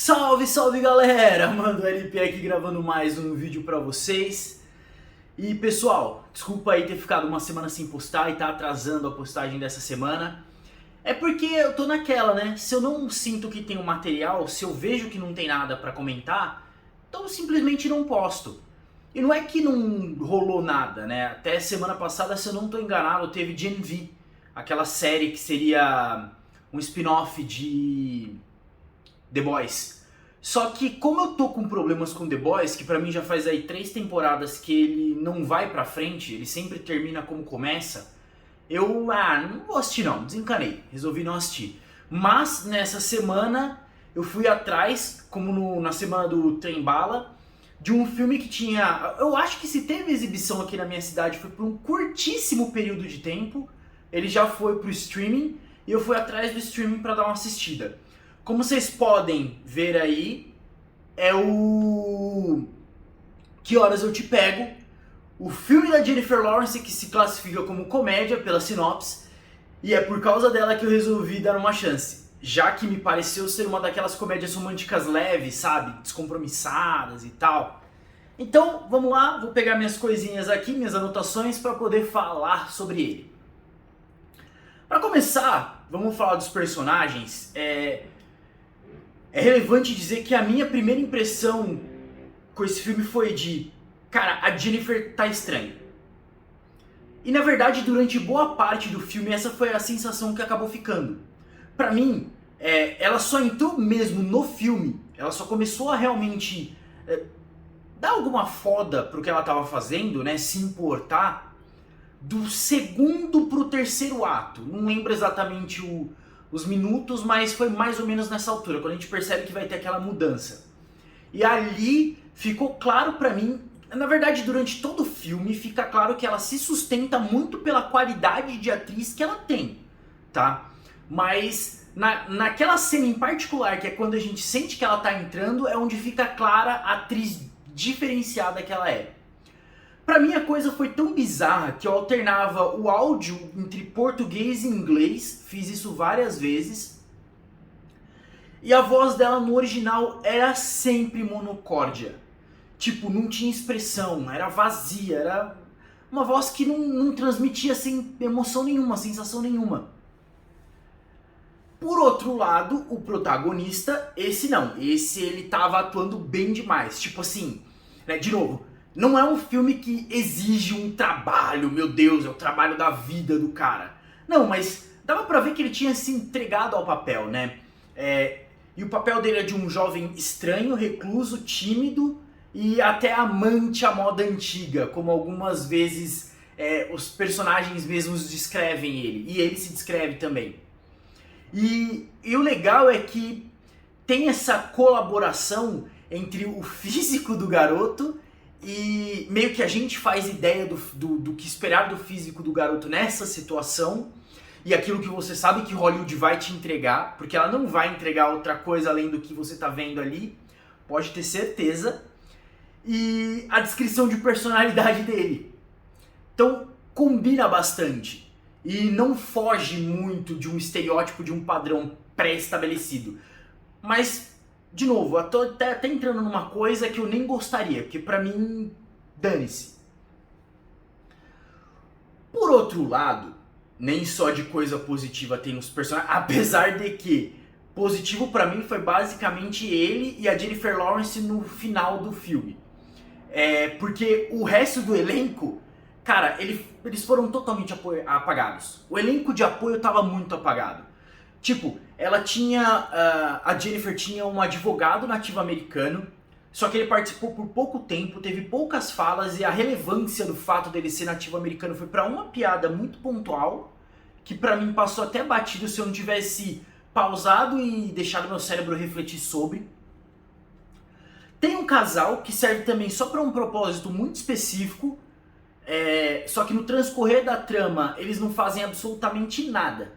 Salve, salve galera! Mano, LP aqui gravando mais um vídeo pra vocês. E pessoal, desculpa aí ter ficado uma semana sem postar e tá atrasando a postagem dessa semana. É porque eu tô naquela, né? Se eu não sinto que tem um material, se eu vejo que não tem nada pra comentar, então eu simplesmente não posto. E não é que não rolou nada, né? Até semana passada, se eu não tô enganado, teve Gen V, aquela série que seria um spin-off de The Boys. Só que como eu tô com problemas com The Boys, que pra mim já faz aí 3 temporadas que ele não vai pra frente, ele sempre termina como começa, eu, não vou assistir não, desencanei, resolvi não assistir. Mas nessa semana eu fui atrás, como na semana do Trem Bala, de um filme que tinha, eu acho que se teve exibição aqui na minha cidade foi por um curtíssimo período de tempo, ele já foi pro streaming, e eu fui atrás do streaming pra dar uma assistida. Como vocês podem ver aí, é o Que Horas Eu Te Pego, o filme da Jennifer Lawrence que se classifica como comédia pela sinopse, e é por causa dela que eu resolvi dar uma chance, já que me pareceu ser uma daquelas comédias românticas leves, sabe, descompromissadas e tal. Então, vamos lá, vou pegar minhas coisinhas aqui, minhas anotações para poder falar sobre ele. Para começar, vamos falar dos personagens. É relevante dizer que a minha primeira impressão com esse filme foi de, cara, a Jennifer tá estranha. E na verdade, durante boa parte do filme, essa foi a sensação que acabou ficando. Pra mim, ela só entrou mesmo no filme, ela só começou a realmente dar alguma foda pro que ela tava fazendo, né, se importar, do segundo pro terceiro ato. Não lembro exatamente os minutos, mas foi mais ou menos nessa altura, quando a gente percebe que vai ter aquela mudança. E ali ficou claro pra mim, na verdade durante todo o filme fica claro que ela se sustenta muito pela qualidade de atriz que ela tem, tá? Mas naquela cena em particular, que é quando a gente sente que ela tá entrando, é onde fica clara a atriz diferenciada que ela é. Pra mim a coisa foi tão bizarra que eu alternava o áudio entre português e inglês, fiz isso várias vezes, e a voz dela no original era sempre monocórdia. Tipo, não tinha expressão, era vazia, era uma voz que não transmitia sem emoção nenhuma, sensação nenhuma. Por outro lado, o protagonista, esse ele tava atuando bem demais, tipo assim, né, de novo, não é um filme que exige um trabalho, meu Deus, é o trabalho da vida do cara. Não, mas dava pra ver que ele tinha se entregado ao papel, né? E o papel dele é de um jovem estranho, recluso, tímido e até amante à moda antiga, como algumas vezes os personagens mesmos descrevem ele. E ele se descreve também. E o legal é que tem essa colaboração entre o físico do garoto e meio que a gente faz ideia do que esperar do físico do garoto nessa situação, e aquilo que você sabe que Hollywood vai te entregar, porque ela não vai entregar outra coisa além do que você tá vendo ali, pode ter certeza, e a descrição de personalidade dele. Então combina bastante e não foge muito de um estereótipo, de um padrão pré-estabelecido. Mas de novo, eu tô até entrando numa coisa que eu nem gostaria, porque pra mim, dane-se. Por outro lado, nem só de coisa positiva tem os personagens, apesar de que positivo pra mim foi basicamente ele e a Jennifer Lawrence no final do filme. Porque o resto do elenco, cara, eles foram totalmente apagados. O elenco de apoio tava muito apagado. Tipo, ela tinha, a Jennifer tinha um advogado nativo americano, só que ele participou por pouco tempo, teve poucas falas, e a relevância do fato dele ser nativo americano foi pra uma piada muito pontual, que pra mim passou até batido se eu não tivesse pausado e deixado meu cérebro refletir sobre. Tem um casal que serve também só pra um propósito muito específico, só que no transcorrer da trama eles não fazem absolutamente nada.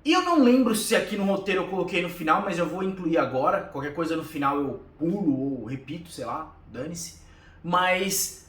E eu não lembro se aqui no roteiro eu coloquei no final, mas eu vou incluir agora. Qualquer coisa no final eu pulo ou repito, sei lá, dane-se. Mas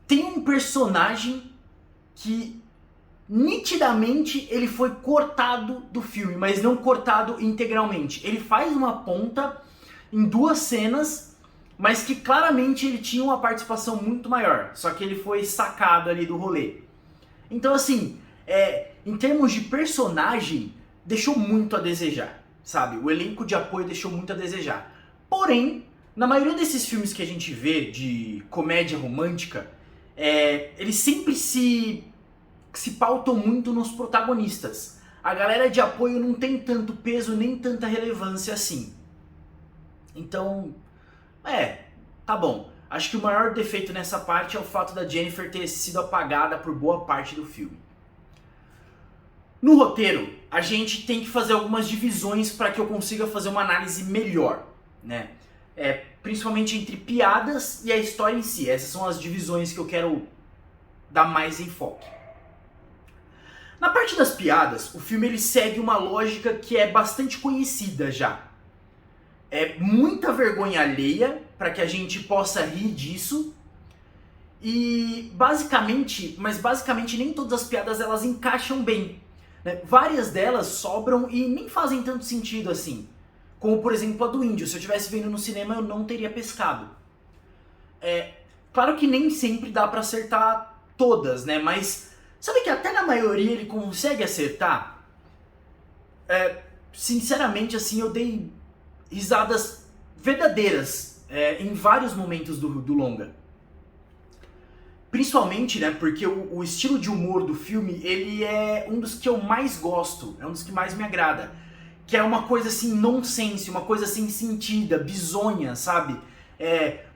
tem um personagem que nitidamente ele foi cortado do filme, mas não cortado integralmente. Ele faz uma ponta, em 2 cenas, mas que claramente ele tinha uma participação muito maior, só que ele foi sacado ali do rolê. Então assim, em termos de personagem, deixou muito a desejar, sabe? O elenco de apoio deixou muito a desejar. Porém, na maioria desses filmes que a gente vê de comédia romântica, eles sempre se pautam muito nos protagonistas. A galera de apoio não tem tanto peso nem tanta relevância assim. Então, tá bom. Acho que o maior defeito nessa parte é o fato da Jennifer ter sido apagada por boa parte do filme. No roteiro, a gente tem que fazer algumas divisões para que eu consiga fazer uma análise melhor, né? Principalmente entre piadas e a história em si. Essas são as divisões que eu quero dar mais enfoque. Na parte das piadas, o filme ele segue uma lógica que é bastante conhecida já. É muita vergonha alheia para que a gente possa rir disso. E basicamente nem todas as piadas elas encaixam bem, né? Várias delas sobram e nem fazem tanto sentido assim. Como por exemplo a do índio, se eu estivesse vendo no cinema eu não teria pescado. Claro que nem sempre dá pra acertar todas, né? Mas sabe que até na maioria ele consegue acertar? Sinceramente assim, eu dei risadas verdadeiras em vários momentos do longa. Principalmente, né, porque o estilo de humor do filme, ele é um dos que eu mais gosto, é um dos que mais me agrada. Que é uma coisa assim, nonsense, uma coisa sem sentido, bizonha, sabe?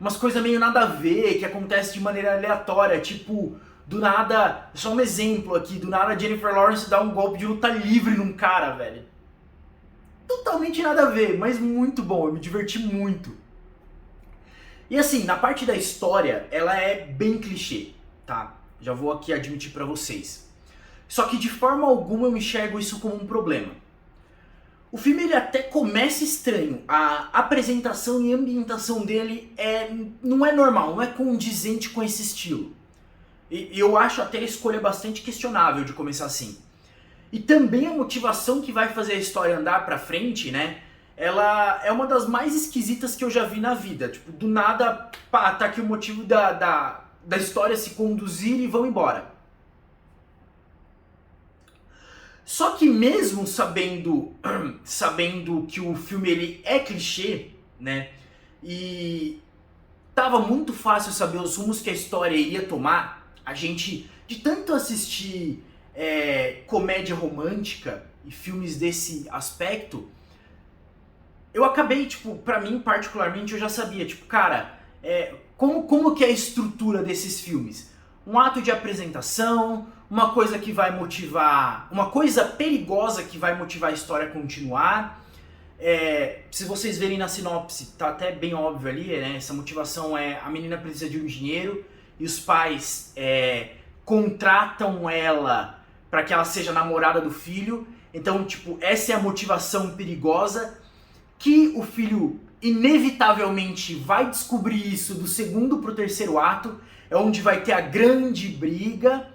Umas coisas meio nada a ver, que acontece de maneira aleatória, tipo, do nada, só um exemplo aqui, do nada a Jennifer Lawrence dá um golpe de luta livre num cara, velho. Totalmente nada a ver, mas muito bom, eu me diverti muito. E assim, na parte da história, ela é bem clichê, tá? Já vou aqui admitir pra vocês. Só que de forma alguma eu enxergo isso como um problema. O filme ele até começa estranho, a apresentação e ambientação dele não é normal, não é condizente com esse estilo. E eu acho até a escolha bastante questionável de começar assim. E também a motivação que vai fazer a história andar pra frente, né? Ela é uma das mais esquisitas que eu já vi na vida. Tipo, do nada, pá, tá aqui o motivo da história se conduzir e vão embora. Só que mesmo sabendo que o filme ele é clichê, né? E tava muito fácil saber os rumos que a história iria tomar. A gente, de tanto assistir comédia romântica e filmes desse aspecto, eu acabei, tipo, pra mim particularmente eu já sabia, tipo, cara, como que é a estrutura desses filmes? Um ato de apresentação, uma coisa que vai motivar, uma coisa perigosa que vai motivar a história a continuar. Se vocês verem na sinopse, tá até bem óbvio ali, né? Essa motivação a menina precisa de um dinheiro e os pais contratam ela para que ela seja namorada do filho. Então, tipo, essa é a motivação perigosa que o filho inevitavelmente vai descobrir isso do segundo pro terceiro ato, é onde vai ter a grande briga.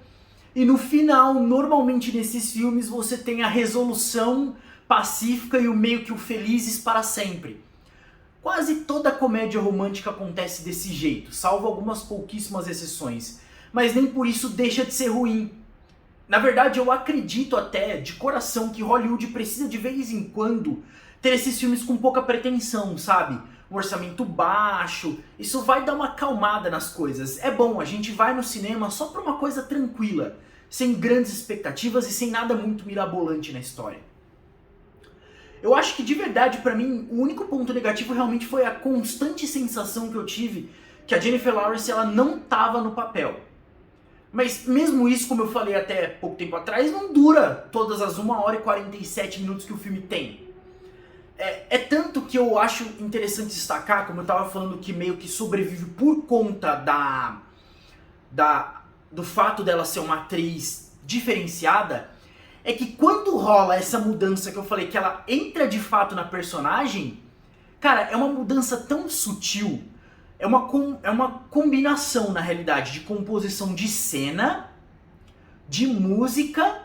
E no final, normalmente nesses filmes, você tem a resolução pacífica e o meio que o felizes para sempre. Quase toda comédia romântica acontece desse jeito, salvo algumas pouquíssimas exceções. Mas nem por isso deixa de ser ruim. Na verdade, eu acredito até, de coração, que Hollywood precisa de vez em quando ter esses filmes com pouca pretensão, sabe? Um orçamento baixo, isso vai dar uma acalmada nas coisas. É bom, a gente vai no cinema só pra uma coisa tranquila, sem grandes expectativas e sem nada muito mirabolante na história. Eu acho que de verdade, pra mim, o único ponto negativo realmente foi a constante sensação que eu tive que a Jennifer Lawrence ela não tava no papel. Mas mesmo isso, como eu falei até pouco tempo atrás, não dura todas as 1 hora e 47 minutos que o filme tem. Tanto que eu acho interessante destacar, como eu tava falando, que meio que sobrevive por conta do fato dela ser uma atriz diferenciada, é que quando rola essa mudança que eu falei, que ela entra de fato na personagem, cara, é uma mudança tão sutil, é uma combinação na realidade de composição de cena, de música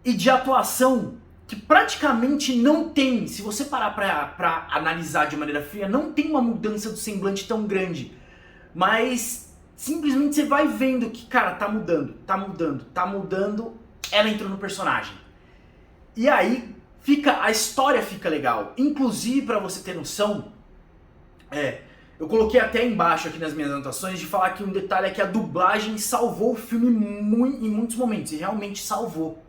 e de atuação que praticamente não tem, se você parar pra analisar de maneira fria, não tem uma mudança do semblante tão grande. Mas simplesmente você vai vendo que, cara, tá mudando, tá mudando, tá mudando, ela entrou no personagem. E aí a história fica legal. Inclusive, pra você ter noção, eu coloquei até embaixo aqui nas minhas anotações de falar que um detalhe é que a dublagem salvou o filme em muitos momentos, e realmente salvou,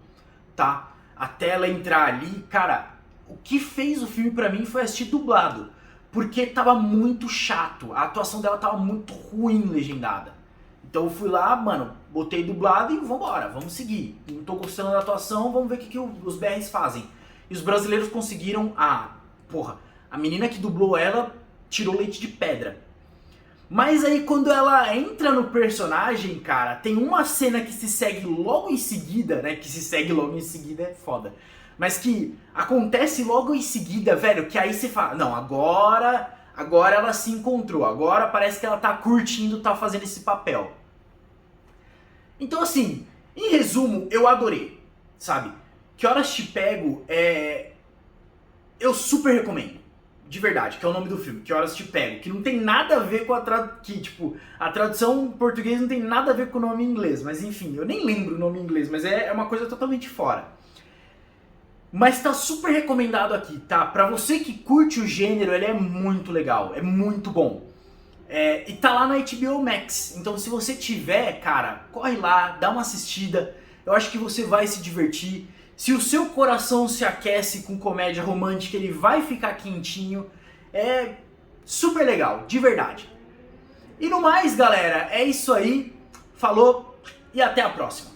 tá? Até ela entrar ali, cara, o que fez o filme pra mim foi assistir dublado, porque tava muito chato, a atuação dela tava muito ruim legendada. Então eu fui lá, mano, botei dublado e vambora, vamos seguir. Não tô gostando da atuação, vamos ver o que os BRs fazem. E os brasileiros conseguiram, a menina que dublou ela tirou leite de pedra. Mas aí quando ela entra no personagem, cara, tem uma cena que se segue logo em seguida, né? Que se segue logo em seguida é foda. Mas que acontece logo em seguida, velho, que aí você fala, não, agora ela se encontrou, agora parece que ela tá curtindo, tá fazendo esse papel. Então assim, em resumo, eu adorei, sabe? Que Horas Te Pego eu super recomendo. De verdade, que é o nome do filme, Que Horas Te Pego, que não tem nada a ver com a tradução em português não tem nada a ver com o nome em inglês, mas enfim, eu nem lembro o nome em inglês, mas é uma coisa totalmente fora. Mas tá super recomendado aqui, tá? Pra você que curte o gênero, ele é muito legal, é muito bom. E tá lá na HBO Max, então se você tiver, cara, corre lá, dá uma assistida, eu acho que você vai se divertir. Se o seu coração se aquece com comédia romântica, ele vai ficar quentinho. É super legal, de verdade. E no mais, galera, é isso aí. Falou e até a próxima.